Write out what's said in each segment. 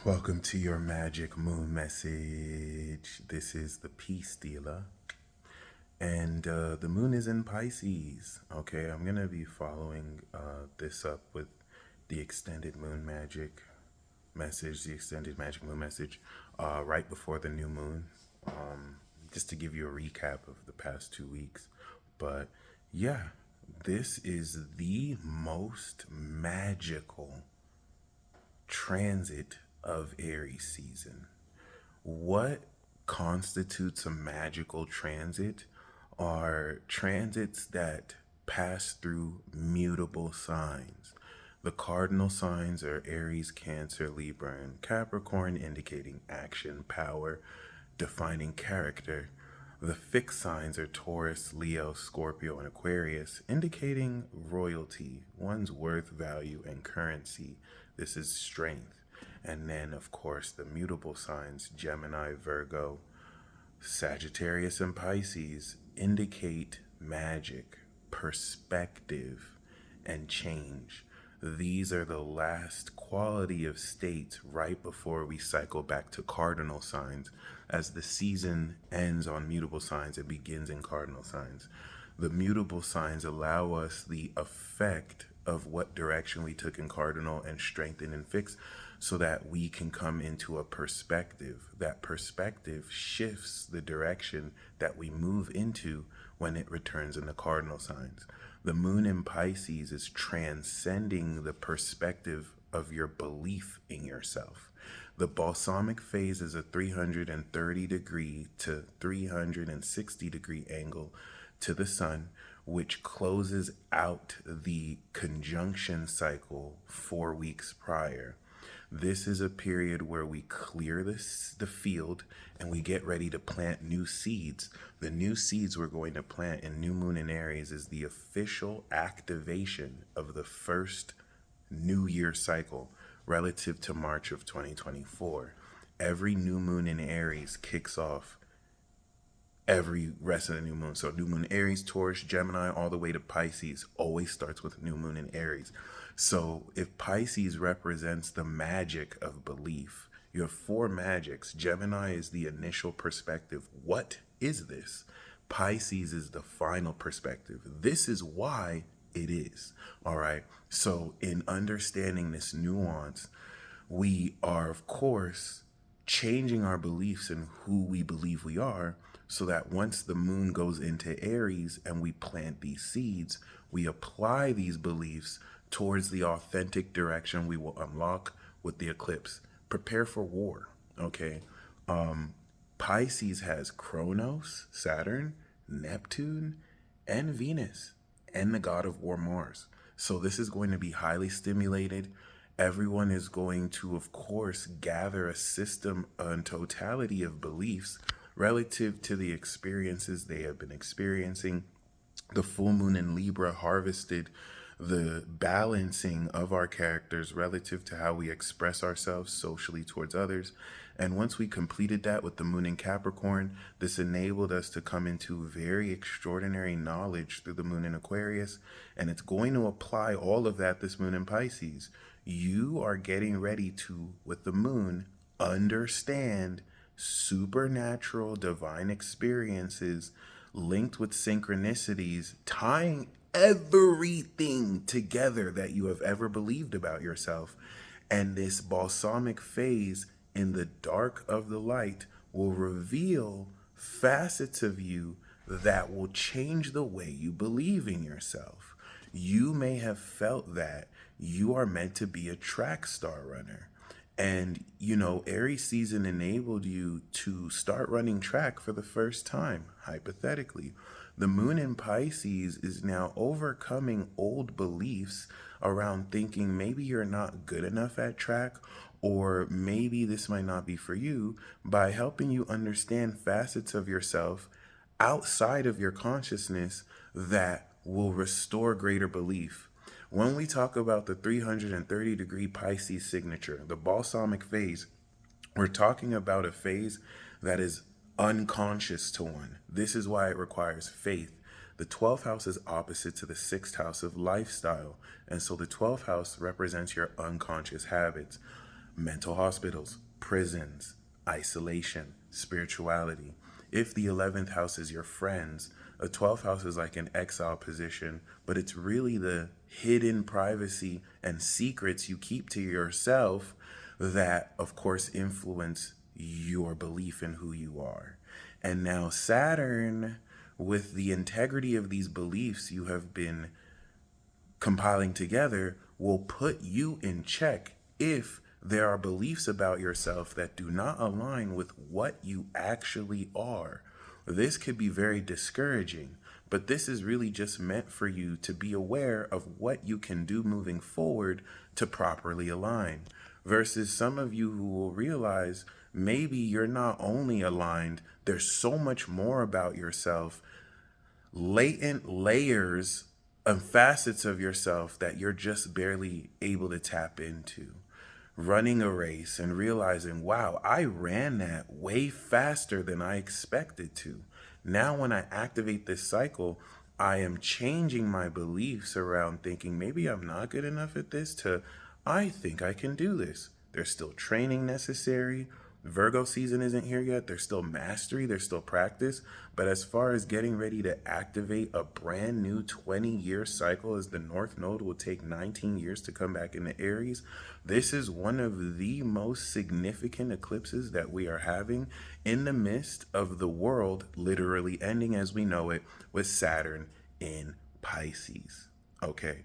Welcome to your magic moon message. This is the Peace Dealer, and the moon is in Pisces. Okay, I'm gonna be following this up with the extended moon magic message, the extended magic moon message, right before the new moon, just to give you a recap of the past 2 weeks. But yeah, this is the most magical transit of Aries season. What constitutes a magical transit are transits that pass through mutable signs. The cardinal signs are Aries, Cancer, Libra, and Capricorn, indicating action, power, defining character. The fixed signs are Taurus, Leo, Scorpio, and Aquarius, indicating royalty, one's worth, value, and currency. This is strength. And then, of course, the mutable signs, Gemini, Virgo, Sagittarius, and Pisces, indicate magic, perspective, and change. These are the last quality of states right before we cycle back to cardinal signs. As the season ends on mutable signs, it begins in cardinal signs. The mutable signs allow us the effect of what direction we took in cardinal and strengthen and fix so that we can come into a perspective. That perspective shifts the direction that we move into when it returns in the cardinal signs. The moon in Pisces is transcending the perspective of your belief in yourself. The balsamic phase is a 330-degree to 360-degree angle to the sun, which closes out the conjunction cycle 4 weeks prior. This is a period where we clear the field and we get ready to plant new seeds. The new seeds we're going to plant in New Moon in Aries is the official activation of the first New Year cycle relative to March of 2024. Every new moon in Aries kicks off every rest of the new moon. So new moon Aries, Taurus, Gemini, all the way to Pisces always starts with new moon in Aries. So if Pisces represents the magic of belief, you have four magics. Gemini is the initial perspective. What is this? Pisces is the final perspective. This is why it is. All right. So in understanding this nuance, we are, of course, changing our beliefs in who we believe we are so that once the moon goes into Aries and we plant these seeds, we apply these beliefs towards the authentic direction we will unlock with the eclipse. Prepare for war, okay? Pisces has Kronos, Saturn, Neptune, and Venus, and the god of war, Mars. So this is going to be highly stimulated. Everyone is going to, of course, gather a system and totality of beliefs relative to the experiences they have been experiencing. The full moon in Libra harvested the balancing of our characters relative to how we express ourselves socially towards others. And once we completed that with the moon in Capricorn, this enabled us to come into very extraordinary knowledge through the moon in Aquarius. And it's going to apply all of that this moon in Pisces. You are getting ready to, with the moon, understand supernatural divine experiences linked with synchronicities, tying everything together that you have ever believed about yourself. And this balsamic phase in the dark of the light will reveal facets of you that will change the way you believe in yourself. You may have felt that you are meant to be a track star runner. And, Aries season enabled you to start running track for the first time, hypothetically. The moon in Pisces is now overcoming old beliefs around thinking maybe you're not good enough at track, or maybe this might not be for you, by helping you understand facets of yourself outside of your consciousness that will restore greater belief. When we talk about the 330-degree Pisces signature, the balsamic phase, we're talking about a phase that is unconscious to one. This is why it requires faith. The 12th house is opposite to the 6th house of lifestyle. And so the 12th house represents your unconscious habits. mental hospitals, prisons, isolation, spirituality. If the 11th house is your friends, a 12th house is like an exile position, but it's really the hidden privacy and secrets you keep to yourself that, of course, influence your belief in who you are. And now, Saturn, with the integrity of these beliefs you have been compiling together, will put you in check if there are beliefs about yourself that do not align with what you actually are. This could be very discouraging, but this is really just meant for you to be aware of what you can do moving forward to properly align. Versus some of you who will realize maybe you're not only aligned, there's so much more about yourself, latent layers and facets of yourself that you're just barely able to tap into. Running a race and realizing, wow, I ran that way faster than I expected to. Now, when I activate this cycle, I am changing my beliefs around thinking maybe I'm not good enough at this to I think I can do this. There's still training necessary. Virgo season isn't here yet. There's still mastery, there's still practice. But as far as getting ready to activate a brand new 20-year cycle, as the North Node will take 19 years to come back into Aries, this is one of the most significant eclipses that we are having in the midst of the world literally ending as we know it with Saturn in Pisces. Okay.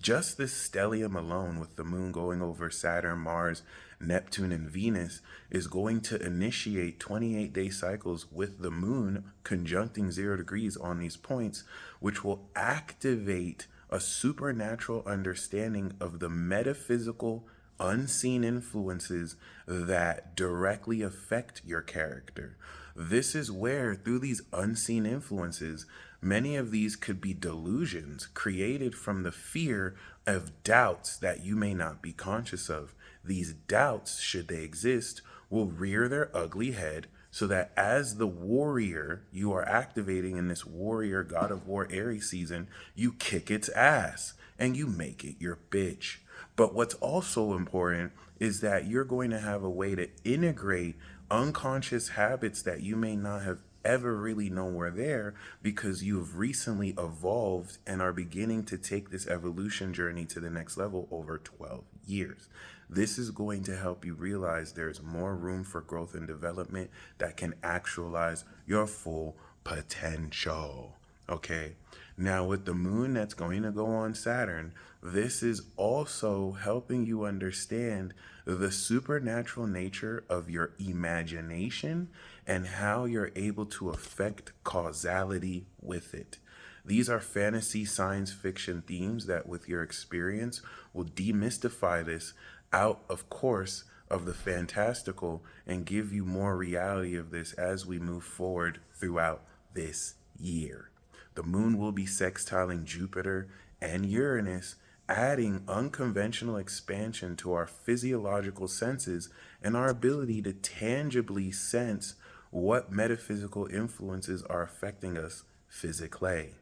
Just this stellium alone, with the moon going over Saturn, Mars, Neptune, and Venus, is going to initiate 28-day cycles with the moon conjuncting 0 degrees on these points, which will activate a supernatural understanding of the metaphysical, unseen influences that directly affect your character. This is where, through these unseen influences, many of these could be delusions created from the fear of doubts that you may not be conscious of. These doubts, should they exist, will rear their ugly head so that as the warrior you are activating in this warrior God of War Aries season, you kick its ass and you make it your bitch. But what's also important is that you're going to have a way to integrate unconscious habits that you may not have ever really known were there because you've recently evolved and are beginning to take this evolution journey to the next level over 12 years. This is going to help you realize there's more room for growth and development that can actualize your full potential. Okay. Now, with the moon that's going to go on Saturn, this is also helping you understand the supernatural nature of your imagination and how you're able to affect causality with it. These are fantasy science fiction themes that, with your experience, will demystify this out, of course, of the fantastical and give you more reality of this as we move forward throughout this year. The moon will be sextiling Jupiter and Uranus, adding unconventional expansion to our physiological senses and our ability to tangibly sense what metaphysical influences are affecting us physically.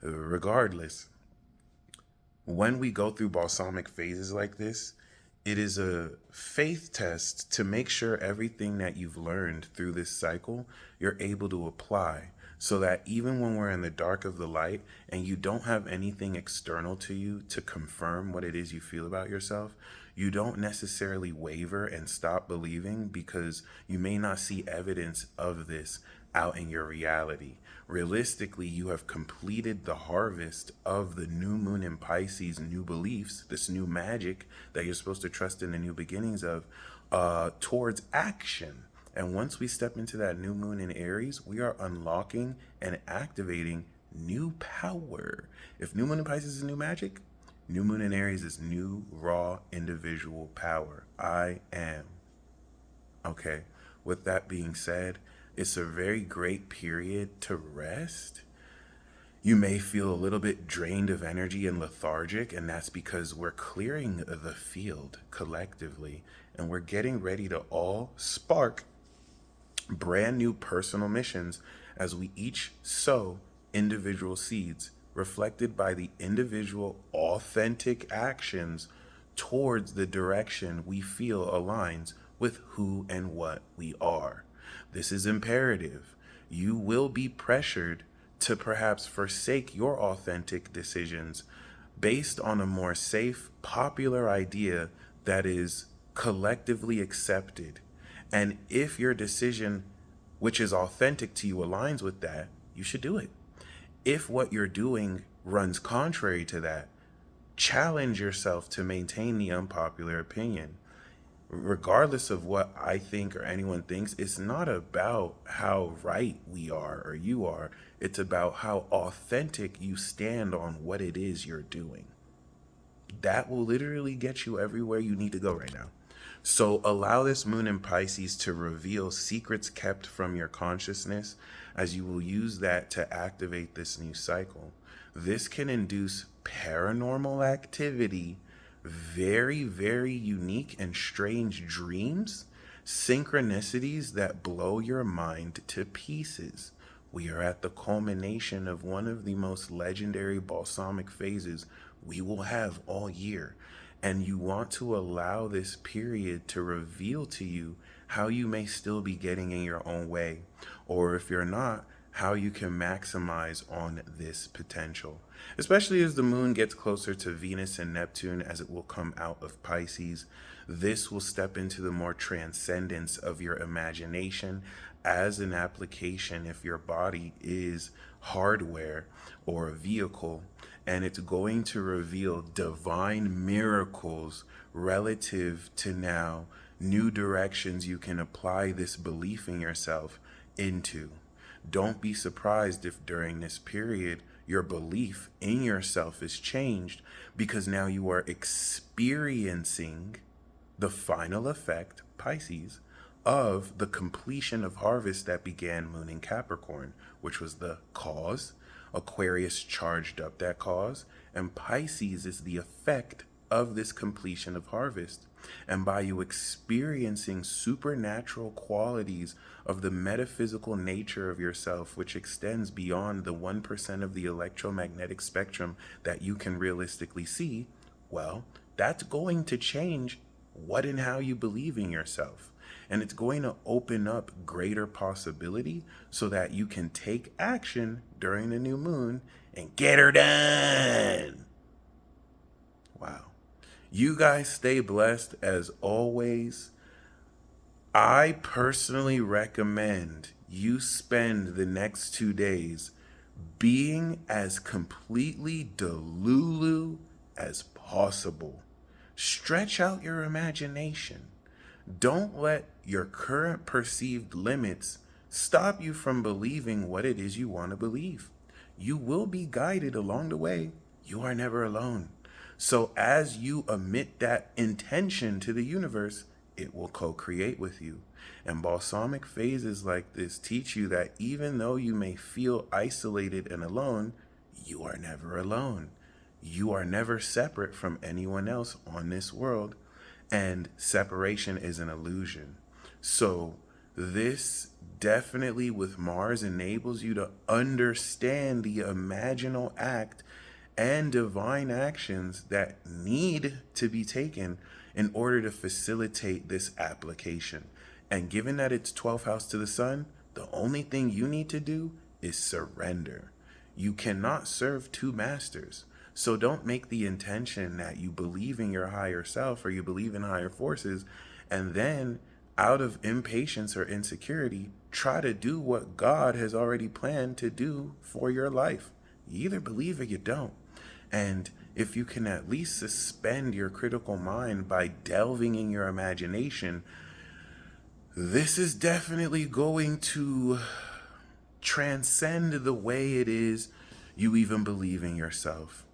Regardless, when we go through balsamic phases like this, it is a faith test to make sure everything that you've learned through this cycle, you're able to apply. So that even when we're in the dark of the light and you don't have anything external to you to confirm what it is you feel about yourself, you don't necessarily waver and stop believing because you may not see evidence of this out in your reality. Realistically, you have completed the harvest of the new moon in Pisces, new beliefs, this new magic that you're supposed to trust in the new beginnings of, towards action. And once we step into that new moon in Aries, we are unlocking and activating new power. If new moon in Pisces is new magic, new moon in Aries is new, raw, individual power. I am. Okay. With that being said, it's a very great period to rest. You may feel a little bit drained of energy and lethargic, and that's because we're clearing the field collectively, and we're getting ready to all spark brand new personal missions as we each sow individual seeds reflected by the individual authentic actions towards the direction we feel aligns with who and what we are. This is imperative. You will be pressured to perhaps forsake your authentic decisions based on a more safe, popular idea that is collectively accepted. And if your decision, which is authentic to you, aligns with that, you should do it. If what you're doing runs contrary to that, challenge yourself to maintain the unpopular opinion. Regardless of what I think or anyone thinks, it's not about how right we are or you are. It's about how authentic you stand on what it is you're doing. That will literally get you everywhere you need to go right now. So allow this moon in Pisces to reveal secrets kept from your consciousness, as you will use that to activate this new cycle. This can induce paranormal activity, very, very unique and strange dreams, synchronicities that blow your mind to pieces. We are at the culmination of one of the most legendary balsamic phases we will have all year. And you want to allow this period to reveal to you how you may still be getting in your own way, or if you're not, how you can maximize on this potential. Especially as the moon gets closer to Venus and Neptune, as it will come out of Pisces. This will step into the more transcendence of your imagination as an application if your body is hardware or a vehicle, and it's going to reveal divine miracles relative to now new directions you can apply this belief in yourself into. Don't be surprised if during this period your belief in yourself is changed, because now you are experiencing the final effect, Pisces, of the completion of harvest that began moon in Capricorn, which was the cause. Aquarius charged up that cause, and Pisces is the effect of this completion of harvest. And by you experiencing supernatural qualities of the metaphysical nature of yourself, which extends beyond the 1% of the electromagnetic spectrum that you can realistically see, well, that's going to change what and how you believe in yourself. And it's going to open up greater possibility so that you can take action during the new moon and get her done. Wow. You guys stay blessed as always. I personally recommend you spend the next 2 days being as completely delulu as possible. Stretch out your imagination. Don't let your current perceived limits stop you from believing what it is you want to believe. You will be guided along the way. You are never alone. So as you emit that intention to the universe, it will co-create with you. And balsamic phases like this teach you that even though you may feel isolated and alone, you are never alone. You are never separate from anyone else on this world. And separation is an illusion. So this definitely with Mars enables you to understand the imaginal act and divine actions that need to be taken in order to facilitate this application. And given that it's 12th house to the sun, the only thing you need to do is surrender. You cannot serve two masters. So don't make the intention that you believe in your higher self or you believe in higher forces, and then out of impatience or insecurity, try to do what God has already planned to do for your life. You either believe or you don't. And if you can at least suspend your critical mind by delving in your imagination, this is definitely going to transcend the way it is you even believe in yourself.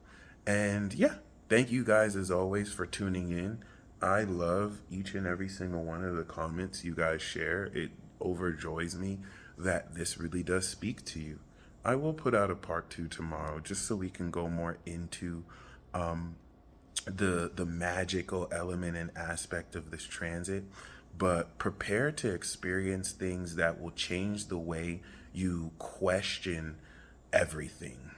And yeah, thank you guys as always for tuning in. I love each and every single one of the comments you guys share. It overjoys me that this really does speak to you. I will put out a part 2 tomorrow just so we can go more into the magical element and aspect of this transit. But prepare to experience things that will change the way you question everything.